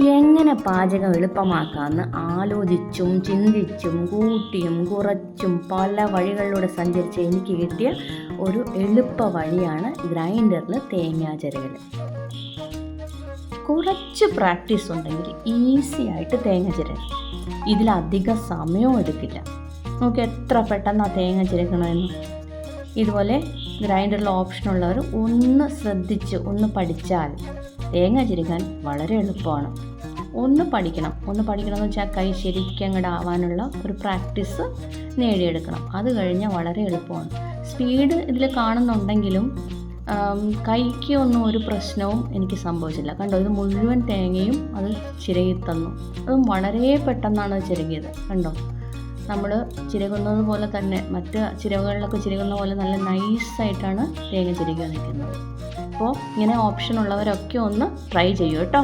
എങ്ങനെ പാചകം എളുപ്പമാക്കാമെന്ന് ആലോചിച്ചും ചിന്തിച്ചും കൂട്ടിയും കുറച്ചും പല വഴികളിലൂടെ സഞ്ചരിച്ച് എനിക്ക് കിട്ടിയ ഒരു എളുപ്പ വഴിയാണ് ഗ്രൈൻഡറിൽ തേങ്ങ ചിരകൽ. കുറച്ച് പ്രാക്ടീസ് ഉണ്ടെങ്കിൽ ഈസി ആയിട്ട് തേങ്ങ ചിരകൽ. ഇതിലധികം സമയവും എടുക്കില്ല. നമുക്ക് എത്ര പെട്ടെന്നാണ് തേങ്ങ ചിരകണമെന്ന്. ഇതുപോലെ ഗ്രൈൻഡറിൽ ഓപ്ഷനുള്ളവർ ഒന്ന് ശ്രദ്ധിച്ച് ഒന്ന് പഠിച്ചാൽ തേങ്ങ ചിരകാൻ വളരെ എളുപ്പമാണ്. ഒന്ന് പഠിക്കണമെന്ന് വെച്ചാൽ കൈ ശരിക്കും അങ്ങോട്ട് ആവാനുള്ള ഒരു പ്രാക്ടീസ് നേടിയെടുക്കണം. അത് കഴിഞ്ഞാൽ വളരെ എളുപ്പമാണ്. സ്പീഡ് ഇതിൽ കാണുന്നുണ്ടെങ്കിലും കൈക്ക് ഒന്നും ഒരു പ്രശ്നവും എനിക്ക് സംഭവിച്ചില്ല. കണ്ടോ, ഇത് മുഴുവൻ തേങ്ങയും അത് ചിരകി തന്നു. അതും വളരെ പെട്ടെന്നാണ് ചിരകിയത്. കണ്ടോ, നമ്മൾ ചിരകുന്നത് പോലെ തന്നെ മറ്റ് ചിരവുകളിലൊക്കെ ചിരകുന്ന പോലെ നല്ല നൈസായിട്ടാണ് തേങ്ങ ചിരകി നിൽക്കുന്നത്. അപ്പോൾ ഇങ്ങനെ ഓപ്ഷൻ ഉള്ളവരൊക്കെ ഒന്ന് ട്രൈ ചെയ്യൂ കേട്ടോ.